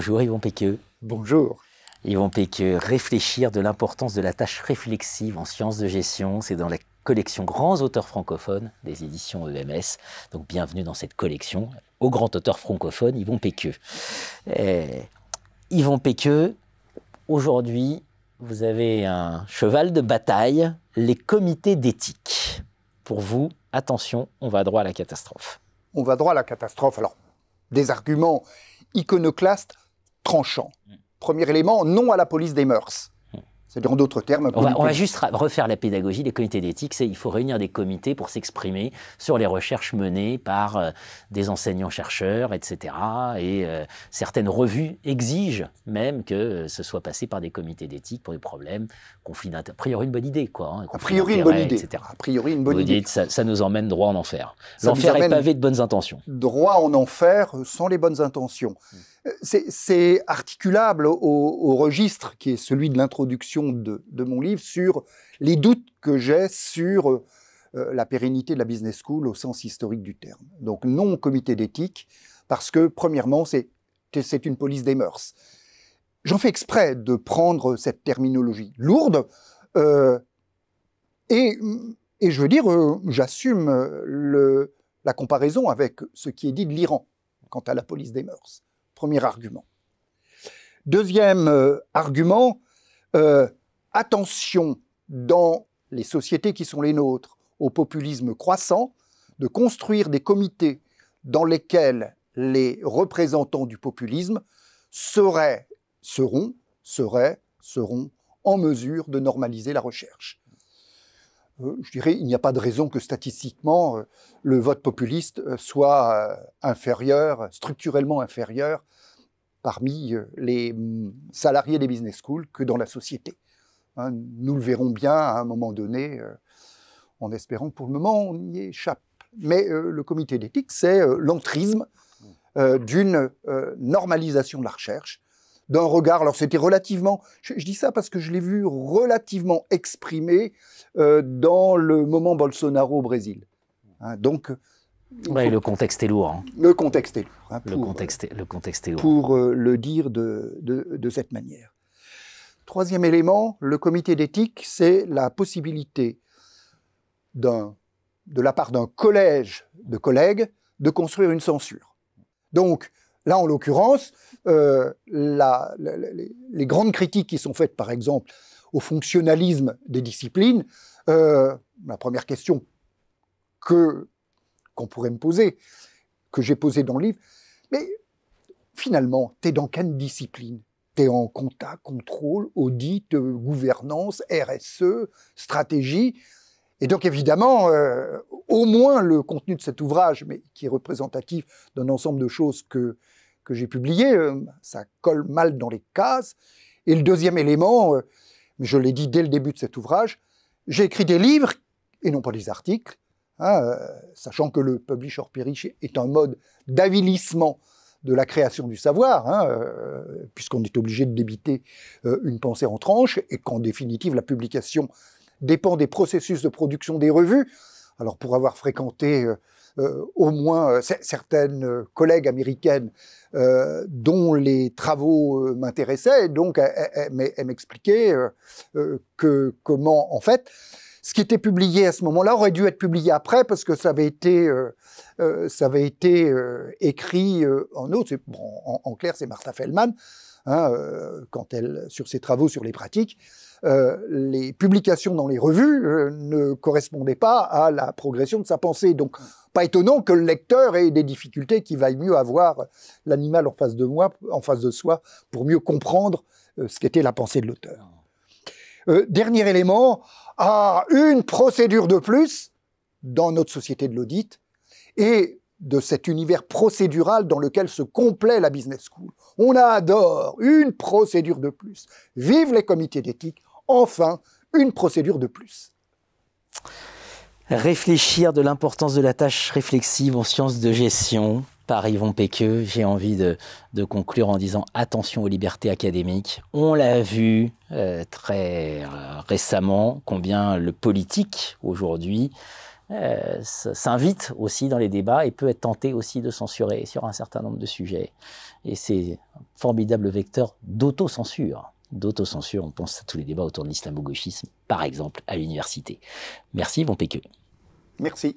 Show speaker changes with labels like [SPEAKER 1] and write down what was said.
[SPEAKER 1] Bonjour Yvon Péqueux.
[SPEAKER 2] Bonjour.
[SPEAKER 1] Yvon Péqueux, réfléchir de l'importance de la tâche réflexive en sciences de gestion, c'est dans la collection Grands auteurs francophones des éditions EMS. Donc bienvenue dans cette collection au grand auteur francophone Yvon Péqueux. Yvon Péqueux, aujourd'hui, vous avez un cheval de bataille, les comités d'éthique. Pour vous, attention, on va droit à la catastrophe.
[SPEAKER 2] On va droit à la catastrophe. Alors, des arguments iconoclastes tranchants. Premier élément, non à la police des mœurs. C'est-à-dire en d'autres termes...
[SPEAKER 1] On va juste refaire la pédagogie. Les comités d'éthique, c'est il faut réunir des comités pour s'exprimer sur les recherches menées par des enseignants-chercheurs, etc. Et certaines revues exigent même que ce soit passé par des comités d'éthique pour des problèmes, conflits d'intérêts. A priori, une bonne idée, quoi. Hein,
[SPEAKER 2] a priori, une bonne idée.
[SPEAKER 1] Etc.
[SPEAKER 2] A priori, une bonne
[SPEAKER 1] Vous
[SPEAKER 2] idée.
[SPEAKER 1] Dites, ça nous emmène droit en enfer. L'enfer est pavé de bonnes intentions.
[SPEAKER 2] Droit en enfer sans les bonnes intentions. C'est articulable au registre qui est celui de l'introduction de mon livre sur les doutes que j'ai sur la pérennité de la business school au sens historique du terme. Donc non au comité d'éthique, parce que premièrement, c'est une police des mœurs. J'en fais exprès de prendre cette terminologie lourde et je veux dire, j'assume la comparaison avec ce qui est dit de l'Iran quant à la police des mœurs. Premier argument. Deuxième argument, attention dans les sociétés qui sont les nôtres au populisme croissant, de construire des comités dans lesquels les représentants du populisme seront en mesure de normaliser la recherche. Je dirais, il n'y a pas de raison que statistiquement, le vote populiste soit structurellement inférieur parmi les salariés des business schools que dans la société. Hein, nous le verrons bien à un moment donné, en espérant que pour le moment on y échappe. Mais le comité d'éthique, c'est l'entrisme d'une normalisation de la recherche, d'un regard. Alors c'était relativement, je dis ça parce que je l'ai vu relativement exprimé dans le moment Bolsonaro au Brésil. Hein, donc,
[SPEAKER 1] ouais, le contexte est lourd. Hein.
[SPEAKER 2] Le contexte est lourd. Hein,
[SPEAKER 1] le contexte est lourd.
[SPEAKER 2] Pour le dire de cette manière. Troisième élément, le comité d'éthique, c'est la possibilité de la part d'un collège de collègues de construire une censure. Donc, là, en l'occurrence, les grandes critiques qui sont faites, par exemple, au fonctionnalisme des disciplines, la première question qu'on pourrait me poser, que j'ai posée dans le livre, mais finalement, tu es dans quelle discipline? Tu es en compta, contrôle, audit, gouvernance, RSE, stratégie. Et donc, évidemment, au moins le contenu de cet ouvrage, mais qui est représentatif d'un ensemble de choses que j'ai publiées, ça colle mal dans les cases. Et le deuxième élément, je l'ai dit dès le début de cet ouvrage, j'ai écrit des livres, et non pas des articles, hein, sachant que le publish or perish est un mode d'avilissement de la création du savoir, hein, puisqu'on est obligé de débiter une pensée en tranches, et qu'en définitive, la publication dépend des processus de production des revues. Alors, pour avoir fréquenté au moins certaines collègues américaines dont les travaux m'intéressaient, donc elles m'expliquaient comment, en fait, ce qui était publié à ce moment-là aurait dû être publié après, parce que ça avait été écrit en autre. Bon, en clair, c'est Martha Feldman, hein, sur ses travaux sur les pratiques. Les publications dans les revues ne correspondaient pas à la progression de sa pensée. Donc, pas étonnant que le lecteur ait des difficultés, qu'il vaille mieux avoir l'animal en face de soi, pour mieux comprendre ce qu'était la pensée de l'auteur. Dernier élément, une procédure de plus dans notre société de l'audit et de cet univers procédural dans lequel se complaît la business school. On adore une procédure de plus. Vive les comités d'éthique. Enfin, une procédure de plus.
[SPEAKER 1] Réfléchir de l'importance de la tâche réflexive en sciences de gestion par Yvon Péqueux. J'ai envie de conclure en disant attention aux libertés académiques. On l'a vu très récemment, combien le politique aujourd'hui s'invite aussi dans les débats et peut être tenté aussi de censurer sur un certain nombre de sujets. Et c'est un formidable vecteur d'autocensure. On pense à tous les débats autour de l'islamo-gauchisme, par exemple, à l'université. Merci, bon PQ.
[SPEAKER 2] Merci.